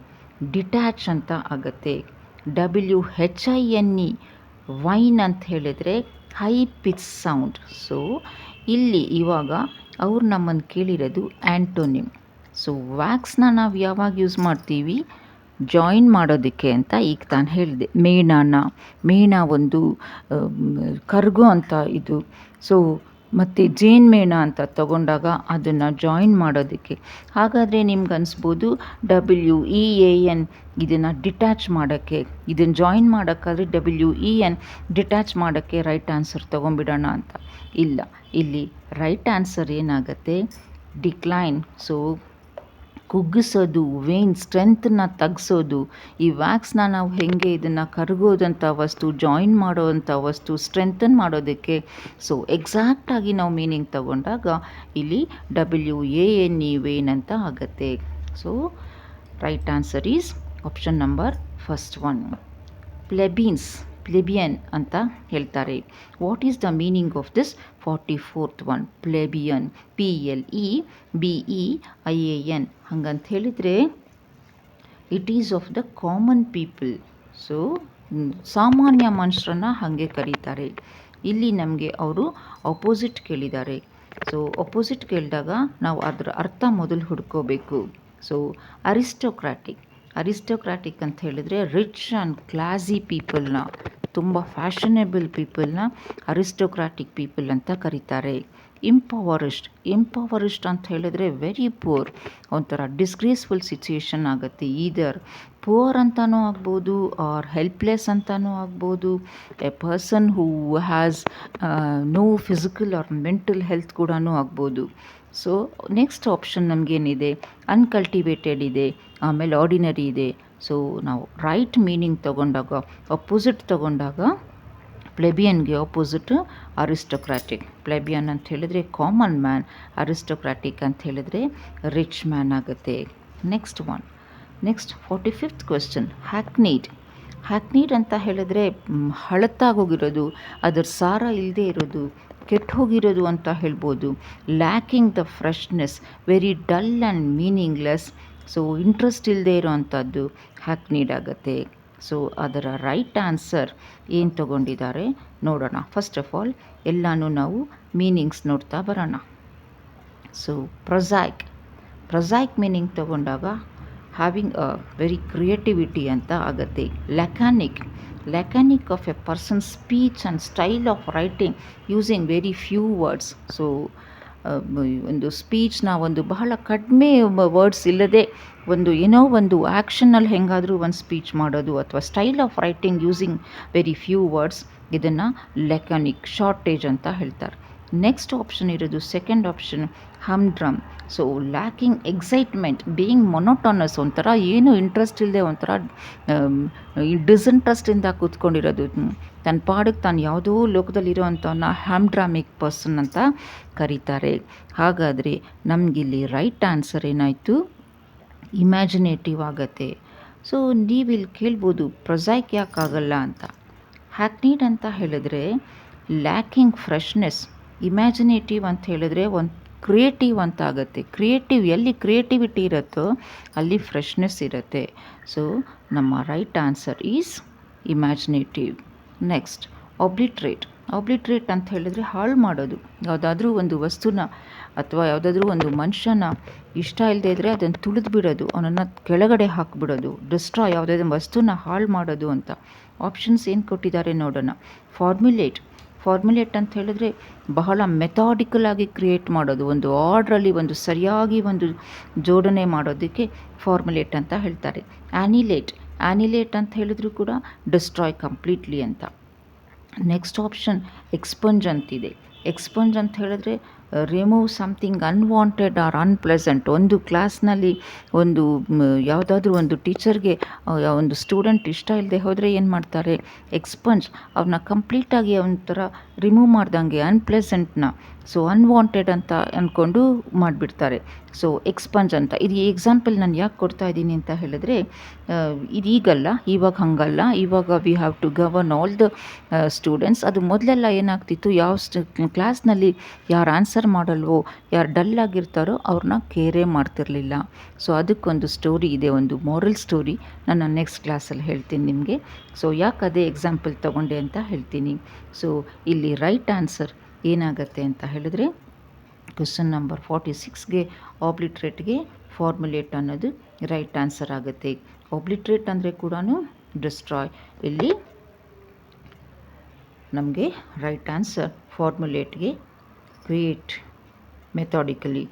ಡಿಟ್ಯಾಚ್ ಅಂತ ಆಗುತ್ತೆ. WHINE ವೈನ್ ಅಂತ ಹೇಳಿದರೆ ಹೈ ಪಿಚ್ ಸೌಂಡ್. ಸೊ ಇಲ್ಲಿ ಇವಾಗ ಅವ್ರು ನಮ್ಮನ್ನು ಕೇಳಿರೋದು ಆ್ಯಂಟೋನಿಮ್. ಸೊ ವ್ಯಾಕ್ಸ್ನ ನಾವು ಯಾವಾಗ ಯೂಸ್ ಮಾಡ್ತೀವಿ? ಜಾಯಿನ್ ಮಾಡೋದಕ್ಕೆ ಅಂತ ಈಗ ತಾನು ಹೇಳಿದೆ. ಮೇಣ ಒಂದು ಕರ್ಗೋ ಅಂತ ಇದು. ಸೊ ಮತ್ತು ಜೇನುಮೇಣ ಅಂತ ತಗೊಂಡಾಗ ಅದನ್ನು ಜಾಯಿನ್ ಮಾಡೋದಕ್ಕೆ. ಹಾಗಾದರೆ ನಿಮ್ಗೆ ಅನಿಸ್ಬೋದು WEAN ಇದನ್ನು ಡಿಟ್ಯಾಚ್ ಮಾಡೋಕ್ಕೆ, ಇದನ್ನು ಜಾಯಿನ್ ಮಾಡೋಕ್ಕಾದರೆ WEN ಡಿಟ್ಯಾಚ್ ಮಾಡೋಕ್ಕೆ ರೈಟ್ ಆನ್ಸರ್ ತೊಗೊಂಬಿಡೋಣ ಅಂತ. ಇಲ್ಲ, ಇಲ್ಲಿ ರೈಟ್ ಆನ್ಸರ್ ಏನಾಗುತ್ತೆ? ಡಿಕ್ಲೈನ್. ಸೊ ಕುಗ್ಗಿಸೋದು, ವೇನ್ ಸ್ಟ್ರೆಂತನ್ನ ತಗ್ಸೋದು. ಈ ವ್ಯಾಕ್ಸ್ನ ನಾವು ಹೇಗೆ ಇದನ್ನು ಕರಗೋದಂಥ ವಸ್ತು, ಜಾಯಿನ್ ಮಾಡೋವಂಥ ವಸ್ತು, ಸ್ಟ್ರೆಂತನ್ ಮಾಡೋದಕ್ಕೆ. ಸೊ ಎಕ್ಸಾಕ್ಟಾಗಿ ನಾವು ಮೀನಿಂಗ್ ತಗೊಂಡಾಗ ಇಲ್ಲಿ WANE ವೇನ್ ಅಂತ ಆಗುತ್ತೆ. So right answer is option number first one. Plebeian ಅಂತ ಹೇಳ್ತಾರೆ. What is the meaning of this? 44th one, plebeian, PLEBEIAN. ಹಂಗಂತ ಹೇಳಿದರೆ it is of the common people. So ಸಾಮಾನ್ಯ ಮನುಷ್ಯರನ್ನ ಹಾಗೆ ಕರೀತಾರೆ. ಇಲ್ಲಿ ನಮಗೆ ಅವರು ಅಪೋಸಿಟ್ ಕೇಳಿದ್ದಾರೆ. ಸೊ ಅಪೋಸಿಟ್ ಕೇಳಿದಾಗ ನಾವು ಅದರ ಅರ್ಥ ಮೊದಲು ಹುಡ್ಕೋಬೇಕು. ಸೊ ಅರಿಸ್ಟೋಕ್ರಾಟಿಕ್ ಅಂತ ಹೇಳಿದರೆ ರಿಚ್ ಆ್ಯಂಡ್ ಕ್ಲಾಸಿ ಪೀಪಲ್ನ, ತುಂಬ ಫ್ಯಾಷನೇಬಲ್ ಪೀಪಲ್ನ ಅರಿಸ್ಟೋಕ್ರಾಟಿಕ್ ಪೀಪಲ್ ಅಂತ ಕರೀತಾರೆ. ಇಂಪವರಿಸ್ಟ್ ಅಂತ ಹೇಳಿದರೆ ವೆರಿ ಪೂರ್, ಒಂಥರ ಡಿಸ್ಗ್ರೇಸ್ಫುಲ್ ಸಿಚುಯೇಷನ್ ಆಗುತ್ತೆ. ಈದರ್ ಪೂರ್ ಅಂತಲೂ ಆಗ್ಬೋದು, ಆರ್ ಹೆಲ್ಪ್ಲೆಸ್ ಅಂತಲೂ ಆಗ್ಬೋದು. A person who has no physical or mental health ಕೂಡ ಆಗ್ಬೋದು. ಸೊ ನೆಕ್ಸ್ಟ್ ಆಪ್ಷನ್ ನಮಗೇನಿದೆ? ಅನ್ಕಲ್ಟಿವೇಟೆಡ್ ಇದೆ, ಆಮೇಲೆ ಆರ್ಡಿನರಿ ಇದೆ. ಸೊ ನಾವು ರೈಟ್ ಮೀನಿಂಗ್ ತಗೊಂಡಾಗ, ಅಪೋಸಿಟ್ ತಗೊಂಡಾಗ ಪ್ಲೆಬಿಯನ್ಗೆ ಆಪೋಸಿಟ್ ಅರಿಸ್ಟೋಕ್ರಾಟಿಕ್. ಪ್ಲೆಬಿಯನ್ ಅಂತ ಹೇಳಿದರೆ ಕಾಮನ್ ಮ್ಯಾನ್, ಅರಿಸ್ಟೋಕ್ರಾಟಿಕ್ ಅಂತ ಹೇಳಿದರೆ ರಿಚ್ ಮ್ಯಾನ್ ಆಗುತ್ತೆ. Next 45th question. ಹ್ಯಾಕ್ನೀಡ್ ಅಂತ ಹೇಳಿದ್ರೆ ಹಳತಾಗೋಗಿರೋದು, ಅದರ ಸಾರ ಇಲ್ಲದೆ ಇರೋದು, ಕೆಟ್ಟು ಹೋಗಿರೋದು ಅಂತ ಹೇಳ್ಬೋದು. Lacking the freshness, very dull and meaningless. So interest ಇಲ್ಲದೆ ಇರೋವಂಥದ್ದು ಹ್ಯಾಕ್ನೀಡ್ ಆಗುತ್ತೆ. ಸೊ ಅದರ ರೈಟ್ ಆನ್ಸರ್ ಏನು ತಗೊಂಡಿದ್ದಾರೆ ನೋಡೋಣ. ಫಸ್ಟ್ ಆಫ್ ಆಲ್ ಎಲ್ಲನೂ ನಾವು ಮೀನಿಂಗ್ಸ್ ನೋಡ್ತಾ ಬರೋಣ. ಸೊ ಪ್ರೊಸೈಕ್ ಮೀನಿಂಗ್ ತಗೊಂಡಾಗ ಹ್ಯಾವಿಂಗ್ ಅ ವೆರಿ ಕ್ರಿಯೇಟಿವಿಟಿ ಅಂತ ಆಗುತ್ತೆ. Laconic of a person speech and style of writing using very few words. So ಒಂದು ಸ್ಪೀಚ್ನ ಒಂದು ಬಹಳ ಕಡಿಮೆ ವರ್ಡ್ಸ್ ಇಲ್ಲದೆ ಒಂದು ಏನೋ ಒಂದು ಆ್ಯಕ್ಷನಲ್ಲಿ ಹೆಂಗಾದರೂ ಒಂದು ಸ್ಪೀಚ್ ಮಾಡೋದು, ಅಥವಾ style of writing using very few words, ಇದನ್ನು ಲ್ಯಾಕಾನಿಕ್, ಶಾರ್ಟೇಜ್ ಅಂತ ಹೇಳ್ತಾರೆ. ನೆಕ್ಸ್ಟ್ ಆಪ್ಷನ್ ಇರೋದು second option, humdrum. So lacking excitement, being monotonous, ಒಂಥರ ಏನು ಇಂಟ್ರೆಸ್ಟ್ ಇಲ್ಲದೆ ಒಂಥರ ಡಿಸ್ಇಂಟ್ರೆಸ್ಟಿಂದ ಕೂತ್ಕೊಂಡಿರೋದು, ತನ್ನ ಪಾಡಿಗೆ ತಾನು ಯಾವುದೋ ಲೋಕದಲ್ಲಿರೋವಂಥವನ್ನ ಹ್ಯಾಮ್ಡ್ರಾಮಿಕ್ ಪರ್ಸನ್ ಅಂತ ಕರೀತಾರೆ. ಹಾಗಾದರೆ ನಮಗಿಲ್ಲಿ ರೈಟ್ ಆನ್ಸರ್ ಏನಾಯಿತು, ಇಮ್ಯಾಜಿನೇಟಿವ್ ಆಗತ್ತೆ. ಸೊ ನೀವಿಲ್ಲಿ ಕೇಳ್ಬೋದು ಪ್ರೊಸೈಕ್ ಯಾಕಾಗಲ್ಲ ಅಂತ. ಹ್ಯಾಕ್ನೀಡ್ ಅಂತ ಹೇಳಿದ್ರೆ ಲ್ಯಾಕಿಂಗ್ ಫ್ರೆಶ್ನೆಸ್, ಇಮ್ಯಾಜಿನೇಟಿವ್ ಅಂತ ಹೇಳಿದ್ರೆ ಒಂದು ಕ್ರಿಯೇಟಿವ್ ಅಂತ ಆಗುತ್ತೆ. ಎಲ್ಲಿ ಕ್ರಿಯೇಟಿವಿಟಿ ಇರುತ್ತೋ ಅಲ್ಲಿ ಫ್ರೆಶ್ನೆಸ್ ಇರುತ್ತೆ. ಸೊ ನಮ್ಮ right answer is imaginative. Next obliterate ಅಂತ ಹೇಳಿದ್ರೆ ಹಾಳು ಮಾಡೋದು. ಯಾವುದಾದ್ರೂ ಒಂದು ವಸ್ತುನ ಅಥವಾ ಯಾವುದಾದ್ರೂ ಒಂದು ಮನುಷ್ಯನ ಇಷ್ಟ ಇಲ್ಲದೆ ಇದ್ದರೆ ಅದನ್ನು ತುಳಿದು ಬಿಡೋದು, ಅವನನ್ನು ಕೆಳಗಡೆ ಹಾಕಿಬಿಡೋದು, ಡಿಸ್ಟ್ರಾಯ್, ಯಾವುದಾದ್ರೂ ವಸ್ತುನ ಹಾಳು ಮಾಡೋದು ಅಂತ. ಆಪ್ಷನ್ಸ್ ಏನು ಕೊಟ್ಟಿದ್ದಾರೆ ನೋಡೋಣ. ಫಾರ್ಮ್ಯುಲೇಟ್ ಅಂತ ಹೇಳಿದ್ರೆ ಬಹಳ ಮೆಥಾಡಿಕಲ್ ಆಗಿ ಕ್ರಿಯೇಟ್ ಮಾಡೋದು, ಒಂದು ಆರ್ಡ್ರಲ್ಲಿ ಒಂದು ಸರಿಯಾಗಿ ಒಂದು ಜೋಡಣೆ ಮಾಡೋದಕ್ಕೆ ಫಾರ್ಮ್ಯುಲೇಟ್ ಅಂತ ಹೇಳ್ತಾರೆ. ಆ್ಯನಿಲೇಟ್ ಅಂತ ಹೇಳಿದ್ರು ಕೂಡ ಡಿಸ್ಟ್ರಾಯ್ ಕಂಪ್ಲೀಟ್ಲಿ ಅಂತ. ನೆಕ್ಸ್ಟ್ ಆಪ್ಷನ್ ಎಕ್ಸ್ಪಂಜ್ ಅಂತಿದೆ. ಎಕ್ಸ್ಪಂಜ್ ಅಂತ ಹೇಳಿದ್ರೆ remove something unwanted or unpleasant. ಒಂದು ಕ್ಲಾಸ್ನಲ್ಲಿ ಒಂದು ಯಾವುದಾದ್ರೂ ಒಂದು ಟೀಚರ್ಗೆ ಒಂದು ಸ್ಟೂಡೆಂಟ್ ಇಷ್ಟ ಇಲ್ಲದೆ ಹೋದರೆ ಏನು ಮಾಡ್ತಾರೆ, ಎಕ್ಸ್ಪಂಜ್, ಅವ್ರನ್ನ ಕಂಪ್ಲೀಟಾಗಿ ಒಂಥರ ರಿಮೂವ್ ಮಾಡ್ದಂಗೆ ಅನ್ಪ್ಲೆಸೆಂಟ್ನ, ಸೊ ಅನ್ವಾಂಟೆಡ್ ಅಂತ ಅಂದ್ಕೊಂಡು ಮಾಡಿಬಿಡ್ತಾರೆ. ಸೊ ಎಕ್ಸ್ಪಂಜ್ ಅಂತ. ಇದು ಎಕ್ಸಾಂಪಲ್ ನಾನು ಯಾಕೆ ಕೊಡ್ತಾ ಇದ್ದೀನಿ ಅಂತ ಹೇಳಿದ್ರೆ, ಇದು ಇವಾಗ ಹಾಗಲ್ಲ. ಇವಾಗ we have to govern all the students. ಅದು ಮೊದಲೆಲ್ಲ ಏನಾಗ್ತಿತ್ತು, ಕ್ಲಾಸ್ನಲ್ಲಿ ಯಾರು ಆನ್ಸರ್ ಮಾಡಲ್ವೋ, ಯಾರು ಡಲ್ ಆಗಿರ್ತಾರೋ ಅವ್ರನ್ನ ಕೇರೇ ಮಾಡ್ತಿರಲಿಲ್ಲ. ಸೊ ಅದಕ್ಕೊಂದು ಸ್ಟೋರಿ ಇದೆ, ಒಂದು ಮಾರಲ್ ಸ್ಟೋರಿ, ನಾನು ನೆಕ್ಸ್ಟ್ ಕ್ಲಾಸಲ್ಲಿ ಹೇಳ್ತೀನಿ ನಿಮಗೆ. ಸೊ ಯಾಕೆ ಅದೇ ಎಕ್ಸಾಂಪಲ್ ತಗೊಂಡೆ ಅಂತ ಹೇಳ್ತೀನಿ. ಸೊ ಇಲ್ಲಿ ರೈಟ್ ಆನ್ಸರ್ ಏನಾಗುತ್ತೆ ಅಂತ ಹೇಳಿದ್ರೆ, ಕ್ವೆಶ್ಚನ್ ನಂಬರ್ 46ಗೆ ಆಬ್ಲಿಟ್ರೇಟ್ಗೆ ಫಾರ್ಮುಲೇಟ್ ಅನ್ನೋದು ರೈಟ್ ಆನ್ಸರ್ ಆಗುತ್ತೆ. ಆಬ್ಲಿಟ್ರೇಟ್ ಅಂದರೆ ಕೂಡ ಡಿಸ್ಟ್ರಾಯ್. ಇಲ್ಲಿ ನಮಗೆ ರೈಟ್ ಆನ್ಸರ್ ಫಾರ್ಮುಲೇಟ್ಗೆ ಕ್ರಿಯೇಟ್ ಮೆಥಾಡಿಕಲಿ,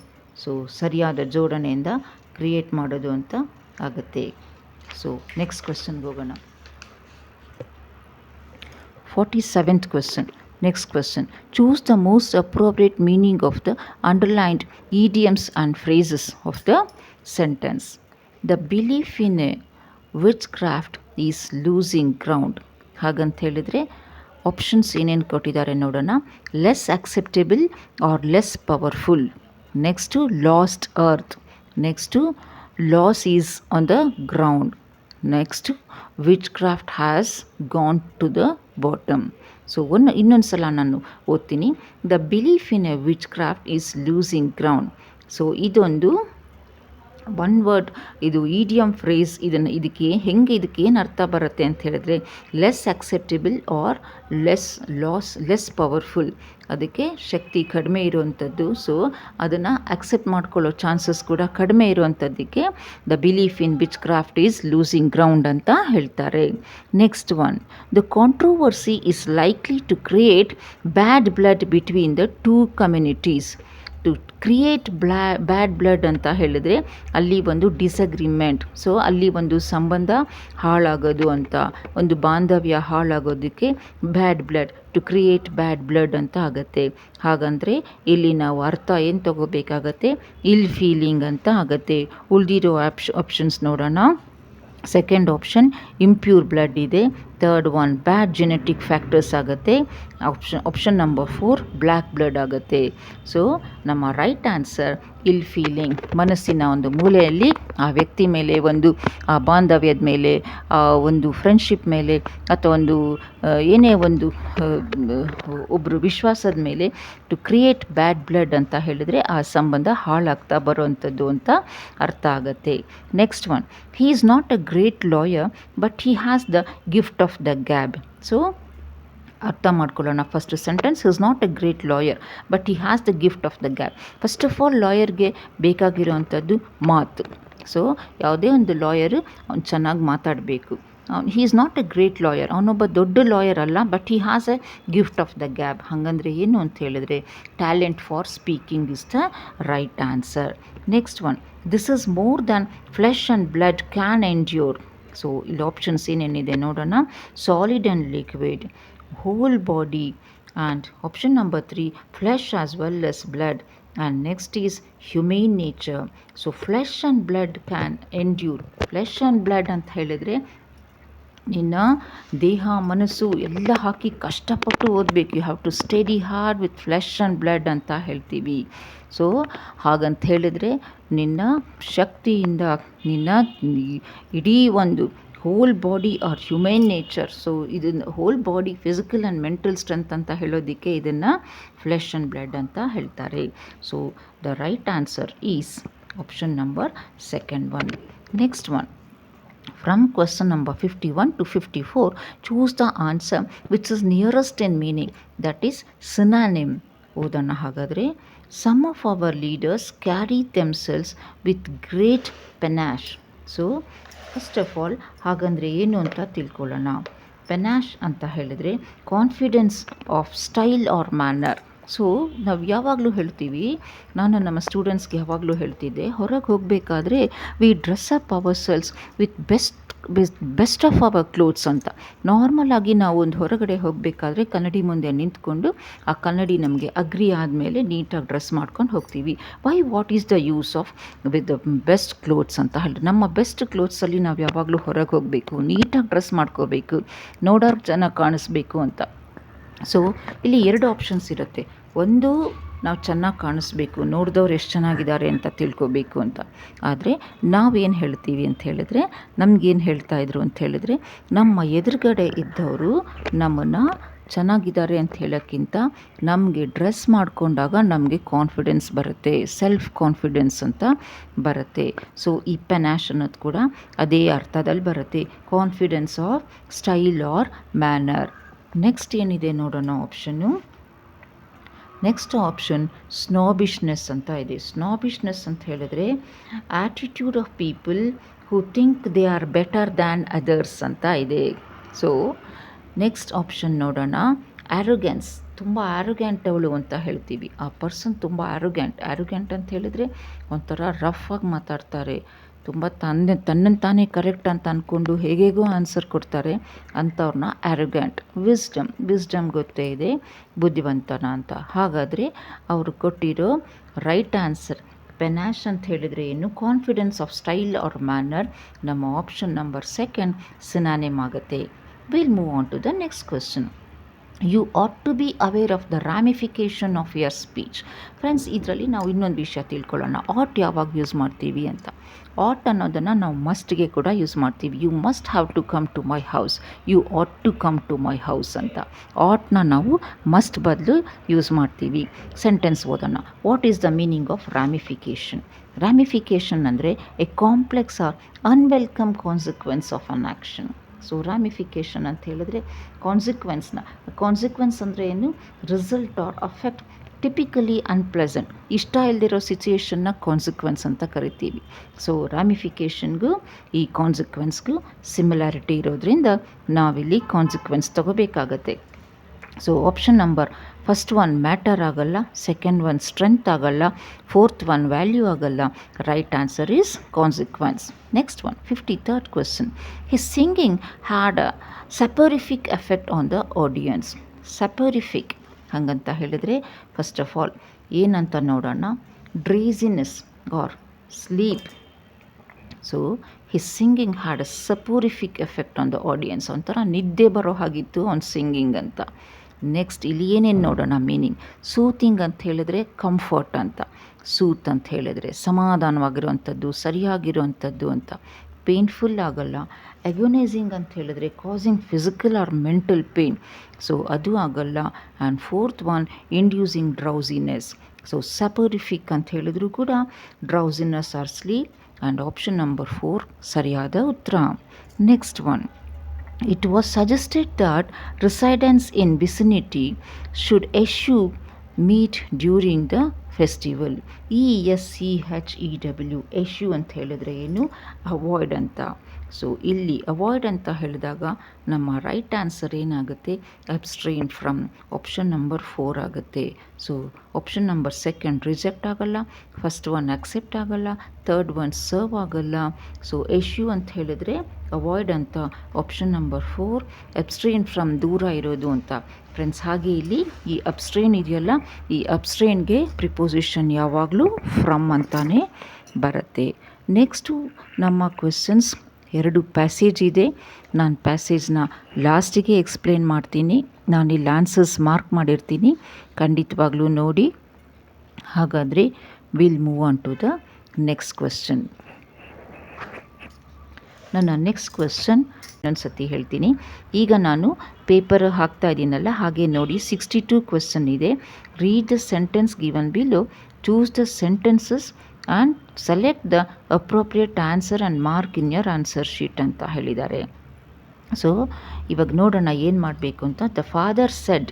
ಸೊ ಸರಿಯಾದ ಜೋಡಣೆಯಿಂದ ಕ್ರಿಯೇಟ್ ಮಾಡೋದು ಅಂತ ಆಗುತ್ತೆ. ಸೊ ನೆಕ್ಸ್ಟ್ ಕ್ವೆಶ್ಚನ್ಗೆ ಹೋಗೋಣ. 47th question. Next question. Choose the most appropriate meaning of the underlined idioms and phrases of the sentence. The belief in a witchcraft is losing ground. ಹಾಗಂತ ಹೇಳಿದರೆ options ಏನೇನು ಕೊಟ್ಟಿದ್ದಾರೆ ನೋಡೋಣ. Less acceptable or less powerful. Next lost earth. Next loss is on the ground. Next witchcraft has gone to the bottom. So ಇನ್ನೊಂದು ಸಲ ನಾನು ಓದ್ತೀನಿ. The belief in a witchcraft is losing ground. So ಇದೊಂದು one word, ಇದು idiom phrase. ಇದಕ್ಕೆ ಏನು ಅರ್ಥ ಬರುತ್ತೆ ಅಂತ ಹೇಳಿದ್ರೆ, less acceptable or less powerful. ಅದಕ್ಕೆ ಶಕ್ತಿ ಕಡಿಮೆ ಇರುವಂಥದ್ದು. ಸೊ ಅದನ್ನು ಅಕ್ಸೆಪ್ಟ್ ಮಾಡ್ಕೊಳ್ಳೋ ಚಾನ್ಸಸ್ ಕೂಡ ಕಡಿಮೆ ಇರುವಂಥದ್ದಕ್ಕೆ the belief in witchcraft is losing ground ಅಂತ ಹೇಳ್ತಾರೆ. Next one, the controversy is likely to create bad blood between the two communities. To create bad blood ಅಂತ ಹೇಳಿದರೆ ಅಲ್ಲಿ ಒಂದು ಡಿಸಗ್ರಿಮೆಂಟ್, ಸೊ ಅಲ್ಲಿ ಒಂದು ಸಂಬಂಧ ಹಾಳಾಗೋದು ಅಂತ, ಒಂದು ಬಾಂಧವ್ಯ ಹಾಳಾಗೋದಕ್ಕೆ bad blood, to create bad blood ಅಂತ ಆಗುತ್ತೆ. ಹಾಗಂದರೆ ಇಲ್ಲಿ ನಾವು ಅರ್ಥ ಏನು ತಗೋಬೇಕಾಗತ್ತೆ, ಇಲ್ ಫೀಲಿಂಗ್ ಅಂತ ಆಗುತ್ತೆ. ಉಳಿದಿರೋ ಆಪ್ಷನ್ಸ್ ನೋಡೋಣ. ಸೆಕೆಂಡ್ ಆಪ್ಷನ್ ಇಂಪ್ಯೂರ್ ಬ್ಲಡ್ ಇದೆ. ಥರ್ಡ್ ಒನ್ ಬ್ಯಾಡ್ ಜೆನೆಟಿಕ್ ಫ್ಯಾಕ್ಟರ್ಸ್ ಆಗುತ್ತೆ. ಆಪ್ಷನ್ ನಂಬರ್ 4 ಬ್ಲ್ಯಾಕ್ ಬ್ಲಡ್ ಆಗುತ್ತೆ. ಸೊ ನಮ್ಮ ರೈಟ್ ಆನ್ಸರ್ ಇಲ್ ಫೀಲಿಂಗ್, ಮನಸ್ಸಿನ ಒಂದು ಮೂಲೆಯಲ್ಲಿ ಆ ವ್ಯಕ್ತಿ ಮೇಲೆ, ಒಂದು ಆ ಬಾಂಧವ್ಯದ ಮೇಲೆ, ಒಂದು ಫ್ರೆಂಡ್ಶಿಪ್ ಮೇಲೆ, ಅಥವಾ ಒಂದು ಏನೇ ಒಂದು ಒಬ್ಬರು ವಿಶ್ವಾಸದ ಮೇಲೆ ಟು ಕ್ರಿಯೇಟ್ ಬ್ಯಾಡ್ ಬ್ಲಡ್ ಅಂತ ಹೇಳಿದರೆ ಆ ಸಂಬಂಧ ಹಾಳಾಗ್ತಾ ಬರೋವಂಥದ್ದು ಅಂತ ಅರ್ಥ ಆಗುತ್ತೆ. Next one, he is not a great lawyer but he has the gift of the gab. So ಅರ್ಥ ಮಾಡ್ಕೊಳ್ಳೋಣ. First sentence, is not a great lawyer but he has the gift of the gap. First of all ಲಾಯರ್ಗೆ ಬೇಕಾಗಿರೋವಂಥದ್ದು ಮಾತು. So ಯಾವುದೇ ಒಂದು lawyer ಅವ್ನು ಚೆನ್ನಾಗಿ ಮಾತಾಡಬೇಕು. He is not a great lawyer, ಅವನೊಬ್ಬ ದೊಡ್ಡ ಲಾಯರ್ ಅಲ್ಲ, but he has a gift of the gap. ಹಾಗಂದರೆ ಏನು ಅಂತ ಹೇಳಿದ್ರೆ talent for speaking is the right answer. Next one, this is more than flesh and blood can endure. So ಇಲ್ಲಿ options ಏನೇನಿದೆ ನೋಡೋಣ. Solid and liquid, whole body, and option number 3, flesh as well as blood, and next is humane nature. So flesh and blood can endure. Flesh and blood ಅಂತ ಹೇಳಿದರೆ ನಿನ್ನ ದೇಹ ಮನಸ್ಸು ಎಲ್ಲ ಹಾಕಿ ಕಷ್ಟಪಟ್ಟು ಓದಬೇಕು. You have to study hard with flesh and blood ಅಂತ ಹೇಳ್ತೀವಿ. ಸೊ ಹಾಗಂತ ಹೇಳಿದರೆ ನಿನ್ನ ಶಕ್ತಿಯಿಂದ ನಿನ್ನ ಇಡೀ ಒಂದು whole body or human nature. So ಇದನ್ನು whole body physical and mental strength ಅಂತ ಹೇಳೋದಕ್ಕೆ ಇದನ್ನು ಫ್ಲೆಶ್ ಆ್ಯಂಡ್ ಬ್ಲಡ್ ಅಂತ ಹೇಳ್ತಾರೆ. So the right answer is option number second one. Next one, from question number 51 to 54, choose the answer which is nearest in meaning, that is synonym. ಓದೋಣ ಹಾಗಾದರೆ. Some of our leaders carry themselves with great panache. So first of all ಹಾಗಂದರೆ ಏನು ಅಂತ ತಿಳ್ಕೊಳ್ಳೋಣ. Panache ಅಂತ ಹೇಳಿದರೆ confidence of style or manner. So ನಾವು ಯಾವಾಗಲೂ ಹೇಳ್ತೀವಿ, ನಾನು ನಮ್ಮ ಸ್ಟೂಡೆಂಟ್ಸ್ಗೆ ಯಾವಾಗಲೂ ಹೇಳ್ತಿದ್ದೆ, ಹೊರಗೆ ಹೋಗಬೇಕಾದ್ರೆ we dress up ourselves with best of our clothes ಅಂತ. ನಾರ್ಮಲಾಗಿ ನಾವು ಒಂದು ಹೊರಗಡೆ ಹೋಗಬೇಕಾದ್ರೆ ಕನ್ನಡಿ ಮುಂದೆ ನಿಂತ್ಕೊಂಡು ಆ ಕನ್ನಡಿ ನಮಗೆ ಅಗ್ರಿ ಆದಮೇಲೆ ನೀಟಾಗಿ ಡ್ರೆಸ್ ಮಾಡ್ಕೊಂಡು ಹೋಗ್ತೀವಿ. What is the use of with the best clothes ಅಂತ ಹೇಳಿ, ನಮ್ಮ ಬೆಸ್ಟ್ ಕ್ಲೋತ್ಸಲ್ಲಿ ನಾವು ಯಾವಾಗಲೂ ಹೊರಗೆ ಹೋಗಬೇಕು, ನೀಟಾಗಿ ಡ್ರೆಸ್ ಮಾಡ್ಕೋಬೇಕು, ನೋಡೋರ್ಗೆ ಚೆನ್ನಾಗಿ ಕಾಣಿಸ್ಬೇಕು ಅಂತ. ಸೊ ಇಲ್ಲಿ ಎರಡು ಆಪ್ಷನ್ಸ್ ಇರುತ್ತೆ. ಒಂದು, ನಾವು ಚೆನ್ನಾಗಿ ಕಾಣಿಸ್ಬೇಕು, ನೋಡಿದವ್ರು ಎಷ್ಟು ಚೆನ್ನಾಗಿದ್ದಾರೆ ಅಂತ ತಿಳ್ಕೊಬೇಕು ಅಂತ. ಆದರೆ ನಾವೇನು ಹೇಳ್ತೀವಿ ಅಂತ ಹೇಳಿದ್ರೆ, ನಮಗೇನು ಹೇಳ್ತಾಯಿದ್ರು ಅಂತ ಹೇಳಿದ್ರೆ, ನಮ್ಮ ಎದುರುಗಡೆ ಇದ್ದವರು ನಮ್ಮನ್ನು ಚೆನ್ನಾಗಿದ್ದಾರೆ ಅಂತ ಹೇಳೋಕ್ಕಿಂತ ನಮಗೆ ಡ್ರೆಸ್ ಮಾಡಿಕೊಂಡಾಗ ನಮಗೆ ಕಾನ್ಫಿಡೆನ್ಸ್ ಬರುತ್ತೆ, ಸೆಲ್ಫ್ ಕಾನ್ಫಿಡೆನ್ಸ್ ಅಂತ ಬರುತ್ತೆ. ಸೊ ಈ ಪೆನಾಶ್ ಅನ್ನೋದು ಕೂಡ ಅದೇ ಅರ್ಥದಲ್ಲಿ ಬರುತ್ತೆ, confidence of style or manner. Next ಏನಿದೆ ನೋಡೋಣ ಆಪ್ಷನ್ನು. ನೆಕ್ಸ್ಟ್ ಆಪ್ಷನ್ ಸ್ನಾಬಿಶ್ನೆಸ್ ಅಂತ ಇದೆ. ಸ್ನಾಬಿಶ್ನೆಸ್ ಅಂತ ಹೇಳಿದ್ರೆ attitude of people who think they are better than others ಅಂತ ಇದೆ. ಸೊ ನೆಕ್ಸ್ಟ್ ಆಪ್ಷನ್ ನೋಡೋಣ. ಆ್ಯರೋಗ್ಯಾನ್ಸ್, ತುಂಬ ಆ್ಯರೋಗ್ಯಾಂಟ್ ಅವಳು ಅಂತ ಹೇಳ್ತೀವಿ. ಆ ಪರ್ಸನ್ ತುಂಬ ಆ್ಯರೋಗ್ಯಾಂಟ್ ಅಂತ ಹೇಳಿದರೆ ಒಂಥರ ರಫ್ ಆಗಿ ಮಾತಾಡ್ತಾರೆ, ತುಂಬ ತನ್ನನ್ನು ತಾನೇ ಕರೆಕ್ಟ್ ಅಂತ ಅಂದ್ಕೊಂಡು ಹೇಗೇಗೋ ಆನ್ಸರ್ ಕೊಡ್ತಾರೆ, ಅಂಥವ್ರನ್ನ ಆ್ಯರೋಗ್ಯಾಂಟ್. ವಿಸ್ಡಮ್ ಗೊತ್ತೇ ಇದೆ, ಬುದ್ಧಿವಂತನ ಅಂತ. ಹಾಗಾದರೆ ಅವರು ಕೊಟ್ಟಿರೋ ರೈಟ್ ಆನ್ಸರ್ ಪೆನಾಶ್ ಅಂತ ಹೇಳಿದರೆ ಏನು, confidence of style or manner. ನಮ್ಮ ಆಪ್ಷನ್ ನಂಬರ್ ಸೆಕೆಂಡ್ ಸಿನಾನಿಮ್ ಆಗುತ್ತೆ. Will move on to the next question. You ought to be aware of the ramification of your speech. Friends, ಇದರಲ್ಲಿ ನಾವು ಇನ್ನೊಂದು ವಿಷಯ ತಿಳ್ಕೊಳ್ಳೋಣ. ಆಟ್ ಯಾವಾಗ ಯೂಸ್ ಮಾಡ್ತೀವಿ ಅಂತ. ಆಟ್ ಅನ್ನೋದನ್ನು ನಾವು ಮಸ್ಟ್ಗೆ ಕೂಡ ಯೂಸ್ ಮಾಡ್ತೀವಿ. You must have to come to my house, you ought to come to my house ಅಂತ. ಆಟ್ನ ನಾವು ಮಸ್ಟ್ ಬದಲು ಯೂಸ್ ಮಾಡ್ತೀವಿ. ಸೆಂಟೆನ್ಸ್ ಓದೋಣ. What is the meaning of ramification? Ramification ಅಂದರೆ a complex or unwelcome consequence of an action. So ramification ಅಂತ ಹೇಳಿದ್ರೆ consequence ಅಂದರೆ ಏನು, result or affect typically unpleasant, ಇಷ್ಟ ಇಲ್ದಿರೋ ಸಿಚುಯೇಷನ್ನ ಕಾನ್ಸಿಕ್ವೆನ್ಸ್ ಅಂತ ಕರಿತೀವಿ. ಸೊ ರಾಮಿಫಿಕೇಷನ್ಗೂ ಈ ಕಾನ್ಸಿಕ್ವೆನ್ಸ್ಗೂ ಸಿಮಿಲಾರಿಟಿ ಇರೋದ್ರಿಂದ ನಾವಿಲ್ಲಿ ಕಾನ್ಸಿಕ್ವೆನ್ಸ್ ತಗೋಬೇಕಾಗತ್ತೆ. So option number first one matter ಆಗಲ್ಲ, ಸೆಕೆಂಡ್ ಒನ್ ಸ್ಟ್ರೆಂತ್ ಆಗಲ್ಲ, ಫೋರ್ತ್ ಒನ್ ವ್ಯಾಲ್ಯೂ ಆಗಲ್ಲ. Right answer is consequence. Next one 53rd question. His singing had a soporific effect on the audience. Soporific ಹಾಗಂತ ಹೇಳಿದರೆ first of all ಏನಂತ ನೋಡೋಣ. Drowsiness or sleep. So his singing had a soporific effect on the audience. ಒಂಥರ ನಿದ್ದೆ ಬರೋ ಹಾಗಿತ್ತು ಅವ್ನ singing ಅಂತ. ನೆಕ್ಸ್ಟ್ ಇಲ್ಲಿ ಏನೇನು ನೋಡೋಣ ಮೀನಿಂಗ್. ಸೂತಿಂಗ್ ಅಂತ ಹೇಳಿದ್ರೆ ಕಂಫರ್ಟ್ ಅಂತ, ಸೂತ್ ಅಂತ ಹೇಳಿದ್ರೆ ಸಮಾಧಾನವಾಗಿರುವಂಥದ್ದು, ಸರಿಯಾಗಿರುವಂಥದ್ದು ಅಂತ. ಪೇನ್ಫುಲ್ ಆಗಲ್ಲ. ಅಗೋನೈಸಿಂಗ್ ಅಂತ ಹೇಳಿದ್ರೆ causing physical or mental pain, so ಅದು ಆಗಲ್ಲ. And fourth one inducing drowsiness, so soporific ಅಂತ ಹೇಳಿದ್ರು ಕೂಡ drowsiness or sleep. And option number 4 ಸರಿಯಾದ ಉತ್ತರ. Next one, it was suggested that residents in vicinity should eschew meat during the festival. ESCHEW ಎಶ್ಯೂ ಅಂತ ಹೇಳಿದ್ರೆ ಏನು, ಅವಾಯ್ಡ್ ಅಂತ. ಸೊ ಇಲ್ಲಿ ಅವಾಯ್ಡ್ ಅಂತ ಹೇಳಿದಾಗ ನಮ್ಮ ರೈಟ್ ಆನ್ಸರ್ ಏನಾಗುತ್ತೆ, ಅಬ್ಸ್ಟ್ರೈನ್ ಫ್ರಮ್. ಆಪ್ಷನ್ ನಂಬರ್ 4 ಆಗುತ್ತೆ. ಸೊ ಆಪ್ಷನ್ ನಂಬರ್ 2 ರಿಜೆಕ್ಟ್ ಆಗಲ್ಲ, ಫಸ್ಟ್ ಒನ್ ಅಕ್ಸೆಪ್ಟ್ ಆಗಲ್ಲ, ಥರ್ಡ್ ಒನ್ ಸರ್ವ್ ಆಗಲ್ಲ. ಸೊ ಎಶ್ಯೂ ಅಂತ ಹೇಳಿದ್ರೆ ಅವಾಯ್ಡ್ ಅಂತ. ಆಪ್ಷನ್ ನಂಬರ್ 4 ಅಬ್ಸ್ಟ್ರೈನ್ ಫ್ರಮ್, ದೂರ ಇರೋದು ಅಂತ. ಫ್ರೆಂಡ್ಸ್ ಹಾಗೆ ಇಲ್ಲಿ ಈ ಅಬ್ಸ್ಟ್ರೈನ್ ಇದೆಯಲ್ಲ, ಈ ಅಬ್ಸ್ಟ್ರೈನ್ಗೆ ಪ್ರಿಪೋಸಿಷನ್ ಯಾವಾಗಲೂ ಫ್ರಮ್ ಅಂತಾನೆ ಬರುತ್ತೆ. ನೆಕ್ಸ್ಟು ನಮ್ಮ ಕ್ವೆಶನ್ಸ್ 2 ಪ್ಯಾಸೇಜ್ ಇದೆ. ನಾನು ಪ್ಯಾಸೇಜ್ನ ಲಾಸ್ಟಿಗೆ ಎಕ್ಸ್ಪ್ಲೇನ್ ಮಾಡ್ತೀನಿ. ನಾನಿಲ್ಲಿ ಆನ್ಸರ್ಸ್ ಮಾರ್ಕ್ ಮಾಡಿರ್ತೀನಿ, ಖಂಡಿತವಾಗ್ಲೂ ನೋಡಿ. ಹಾಗಾದರೆ will move on to the next question. ನನ್ನ ನೆಕ್ಸ್ಟ್ ಕ್ವೆಶ್ಚನ್ ಇನ್ನೊಂದು ಸತಿ ಹೇಳ್ತೀನಿ. ಈಗ ನಾನು ಪೇಪರ್ ಹಾಕ್ತಾ ಇದ್ದೀನಲ್ಲ, ಹಾಗೆ ನೋಡಿ 62 ಕ್ವೆಶ್ಚನ್ ಇದೆ. Read the sentence given below, choose the sentences and select the appropriate answer and mark in your answer sheet ಅಂತ ಹೇಳಿದ್ದಾರೆ. ಸೊ ಇವಾಗ ನೋಡೋಣ ಏನು ಮಾಡಬೇಕು ಅಂತ. ದ ಫಾದರ್ ಸೆಡ್,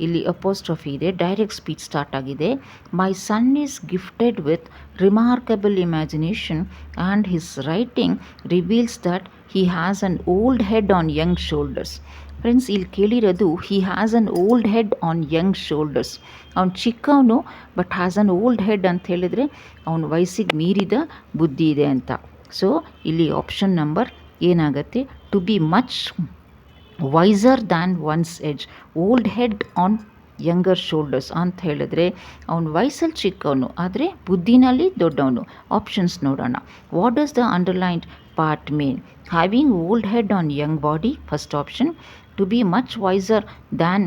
ಇಲ್ಲಿ ಅಪೋಸ್ಟ್ರಫಿ ಇದೆ, ಡೈರೆಕ್ಟ್ ಸ್ಪೀಚ್ ಸ್ಟಾರ್ಟ್ ಆಗಿದೆ. My son is gifted with remarkable imagination and his writing reveals that he has an old head on young shoulders. Friends ಇಲ್ಲಿ ಕೇಳಿರೋದು he has an old head on young shoulders. ಅವ್ನು ಚಿಕ್ಕವನು but has an old head ಅಂತ ಹೇಳಿದ್ರೆ ಅವನ ವಯಸ್ಸಿಗೆ ಮೀರಿದ ಬುದ್ಧಿ ಇದೆ ಅಂತ. ಸೊ ಇಲ್ಲಿ ಆಪ್ಷನ್ ನಂಬರ್ ಏನಾಗುತ್ತೆ, to be much wiser than one's age. Old head on younger shoulders ಅಂತ ಹೇಳಿದ್ರೆ ಅವನ ವಯಸ್ಸಲ್ಲಿ ಚಿಕ್ಕವನು ಆದರೆ ಬುದ್ಧಿನಲ್ಲಿ ದೊಡ್ಡವನು. ಆಪ್ಷನ್ಸ್ ನೋಡೋಣ. What does the underlined part mean? Having old head on young body, first option. To be much wiser than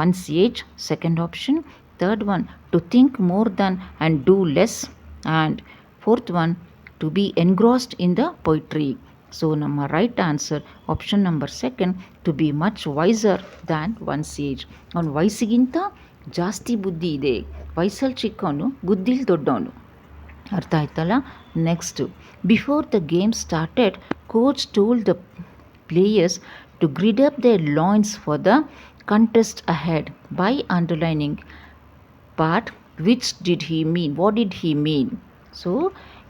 one's age, second option. Third one, to think more than and do less. And fourth one, to be engrossed in the poetry. So ನಮ್ಮ right answer option number 2, to be much wiser than one's age. ಅವನ ವಯಸ್ಸಿಗಿಂತ ಜಾಸ್ತಿ ಬುದ್ಧಿ ಇದೆ, ವಯಸ್ಸಲ್ಲಿ ಚಿಕ್ಕವನು, ಬುದ್ಧಿಲಿ ದೊಡ್ಡವನು. ಅರ್ಥ ಆಯ್ತಲ್ಲ? Next, before the game started coach told the players to gird up their loins for the contest ahead by underlining part. Which did he mean? What did he mean? So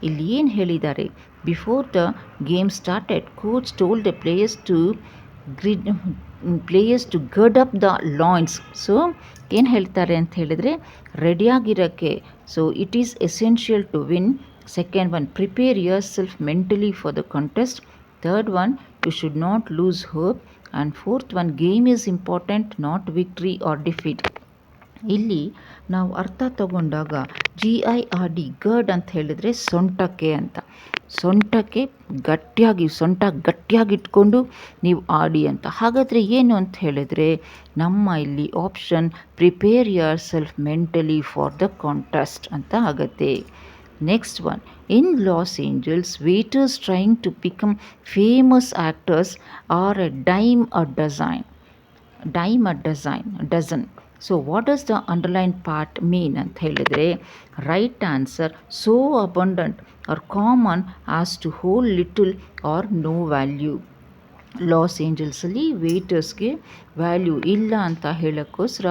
ಇಲ್ಲಿ ಏನು ಹೇಳಿದ್ದಾರೆ, before the game started coach told the players to gird up the loins. So ಏನು ಹೇಳ್ತಾರೆ ಅಂತ ಹೇಳಿದರೆ ರೆಡಿಯಾಗಿರೋಕ್ಕೆ. So it is essential to win. Second one, prepare yourself mentally for the contest. Third one, you should not lose hope. And fourth one, game is important, not victory or defeat. ಇಲ್ಲಿ ನಾವು ಅರ್ಥ ತಗೊಂಡಾಗ GIRD, ಗರ್ಡ್ ಅಂತ ಹೇಳಿದರೆ ಸೊಂಟಕ್ಕೆ ಅಂತ. ಸೊಂಟಕ್ಕೆ ಗಟ್ಟಿಯಾಗಿ, ಸೊಂಟ ಗಟ್ಟಿಯಾಗಿಟ್ಕೊಂಡು ನೀವು ಆಡಿ ಅಂತ. ಹಾಗಾದರೆ ಏನು ಅಂತ ಹೇಳಿದರೆ ನಮ್ಮ ಇಲ್ಲಿ option prepare yourself mentally for the contest ಅಂತ ಆಗುತ್ತೆ. Next one, in Los Angeles waiters trying to become famous actors are a dime a dozen. So what does the underline part mean ಅಂತ ಹೇಳಿದರೆ right answer, so abundant or common as to hold little or no value. Los ಏಂಜಲ್ಸಲ್ಲಿ ವೇಟರ್ಸ್ಗೆ value ಇಲ್ಲ ಅಂತ ಹೇಳೋಕ್ಕೋಸ್ಕರ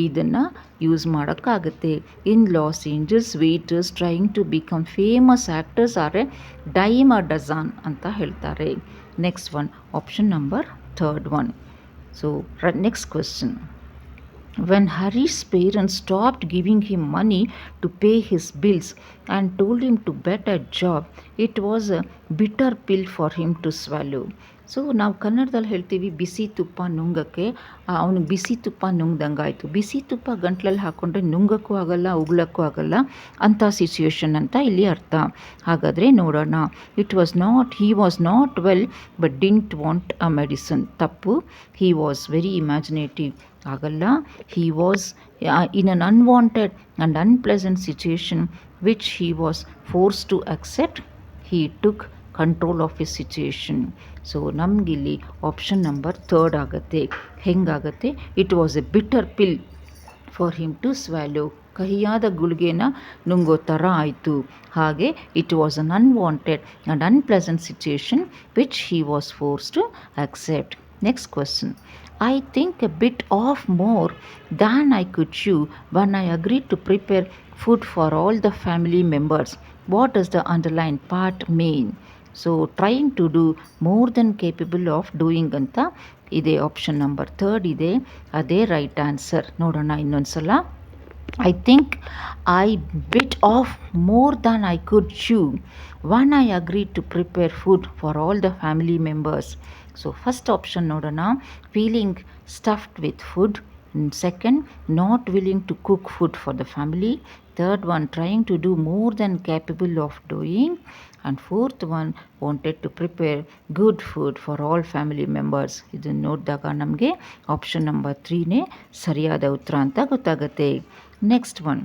ಇದನ್ನು use ಮಾಡೋಕ್ಕಾಗುತ್ತೆ. In Los Angeles waiters trying to become famous actors are a dime a dozen ಅಂತ ಹೇಳ್ತಾರೆ. Next one, option number third one. So next question. When Harish's parents stopped giving him money to pay his bills and told him to bet a job, it was a bitter pill for him to swallow. So ನಾವು ಕನ್ನಡದಲ್ಲಿ ಹೇಳ್ತೀವಿ ಬಿಸಿ ತುಪ್ಪ ನುಂಗಕ್ಕೆ, ಅವನಿಗೆ ಬಿಸಿ ತುಪ್ಪ ನುಂಗ್ದಂಗಾಯಿತು. ಬಿಸಿ ತುಪ್ಪ ಗಂಟ್ಲಲ್ಲಿ ಹಾಕ್ಕೊಂಡ್ರೆ ನುಂಗಕ್ಕೂ ಆಗಲ್ಲ, ಉಗ್ಳಕ್ಕೂ ಆಗಲ್ಲ ಅಂಥ ಸಿಚುಯೇಷನ್ ಅಂತ ಇಲ್ಲಿ ಅರ್ಥ. ಹಾಗಾದರೆ ನೋಡೋಣ. He was not well but didn't want a medicine. ತಪ್ಪು. ಹಿ ವಾಸ್ ವೆರಿ ಇಮ್ಯಾಜಿನೇಟಿವ್ ಆಗಲ್ಲ. He was in an unwanted and unpleasant situation which he was force to accept. He took control of his situation. So ನಮಗಿಲ್ಲಿ option number 3 ಆಗುತ್ತೆ. ಹೆಂಗಾಗುತ್ತೆ? It was a bitter pill for him to swallow. ಕಹಿಯಾದ ಗುಳಿಗೆನ ನುಂಗೋ ಥರ ಆಯಿತು. ಹಾಗೆ it was an unwanted and unpleasant situation which he was force to accept. Next question. I think a bit of more than I could chew when I agreed to prepare food for all the family members. What does the underlined part mean? So trying to do more than capable of doing ಅಂತ ಇದೆ. Option number 3 ಇದೆ, ಅದೇ right answer. ನೋಡೋಣ ಇನ್ನೊಂದ್ಸಲ. I think I bit off more than I could chew when I agreed to prepare food for all the family members. So first option ನೋಡೋಣ, feeling stuffed with food. Second, not willing to cook food for the family. Third one, trying to do more than capable of doing. And fourth one, wanted to prepare good food for all family members. ಇದನ್ನು ನೋಡಿದಾಗ ನಮಗೆ option number 3ನೇ ಸರಿಯಾದ ಉತ್ತರ ಅಂತ ಗೊತ್ತಾಗುತ್ತೆ. Next one.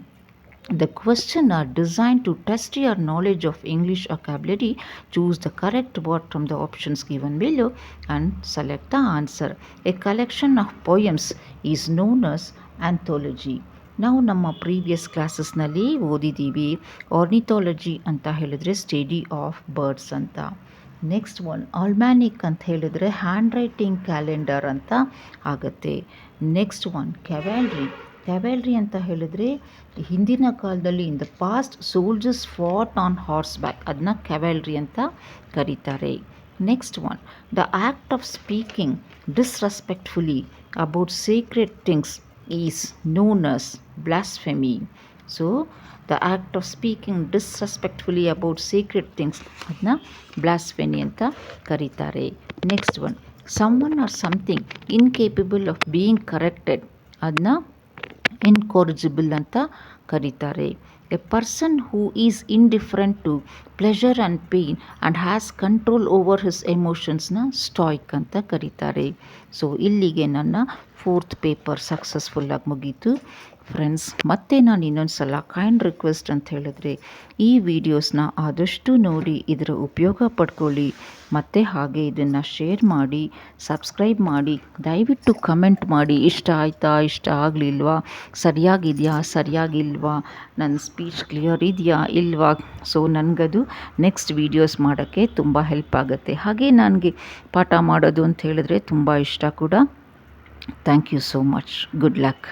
The questions are designed to test your knowledge of English vocabulary. Choose the correct word from the options given below and select the answer. A collection of poems is known as anthology. ನಾವು ನಮ್ಮ previous ಕ್ಲಾಸಸ್ನಲ್ಲಿ ಓದಿದ್ದೀವಿ ornithology ಅಂತ ಹೇಳಿದ್ರೆ study of birds ಅಂತ. Next one ಆಲ್ಮ್ಯಾನಿಕ್ ಅಂತ ಹೇಳಿದ್ರೆ hand writing calendar ಅಂತ ಆಗುತ್ತೆ. Next one ಕ್ಯಾವೆಲ್ರಿ ಅಂತ ಹೇಳಿದ್ರೆ ಹಿಂದಿನ ಕಾಲದಲ್ಲಿ in the past soldiers fought on horseback, ಅದನ್ನ ಕ್ಯಾವೆಲ್ರಿ ಅಂತ ಕರೀತಾರೆ. Next one, the act of speaking disrespectfully about secret things is known as blasphemy. So the act of speaking disrespectfully about secret things, ಅದನ್ನ blasphemy ಅಂತ ಕರೀತಾರೆ. Next one, someone or something incapable of being corrected, ಅದನ್ನ incorrigible ಅಂತ ಕರೀತಾರೆ. A person who is indifferent to pleasure and pain and has control over his ಎಮೋಷನ್ಸ್ನ ಸ್ಟಾಯ್ಕ್ ಅಂತ ಕರೀತಾರೆ. So ಇಲ್ಲಿಗೆ ನನ್ನ 4th ಪೇಪರ್ ಸಕ್ಸಸ್ಫುಲ್ಲಾಗಿ ಮುಗೀತು ಫ್ರೆಂಡ್ಸ್. ಮತ್ತೆ ನಾನು ಇನ್ನೊಂದು ಸಲ ಕೈಂಡ್ ರಿಕ್ವೆಸ್ಟ್ ಅಂತ ಹೇಳಿದ್ರೆ ಈ ವಿಡಿಯೋಸ್ನ ಆದಷ್ಟು ನೋಡಿ ಇದರ ಉಪಯೋಗ ಪಡ್ಕೊಳ್ಳಿ. ಮತ್ತು ಹಾಗೆ ಇದನ್ನು ಶೇರ್ ಮಾಡಿ, ಸಬ್ಸ್ಕ್ರೈಬ್ ಮಾಡಿ, ದಯವಿಟ್ಟು ಕಮೆಂಟ್ ಮಾಡಿ ಇಷ್ಟ ಆಯಿತಾ, ಇಷ್ಟ ಆಗಲಿಲ್ವಾ, ಸರಿಯಾಗಿಲ್ವಾ, ನನ್ನ ಸ್ಪೀಚ್ ಕ್ಲಿಯರ್ ಇದೆಯಾ ಇಲ್ವಾ. ಸೊ ನನಗದು ನೆಕ್ಸ್ಟ್ ವೀಡಿಯೋಸ್ ಮಾಡೋಕ್ಕೆ ತುಂಬ ಹೆಲ್ಪ್ ಆಗುತ್ತೆ. ಹಾಗೆ ನನಗೆ ಪಾಠ ಮಾಡೋದು ಅಂತ ಹೇಳಿದ್ರೆ ತುಂಬ ಇಷ್ಟ ಕೂಡ. Thank you so much. Good luck.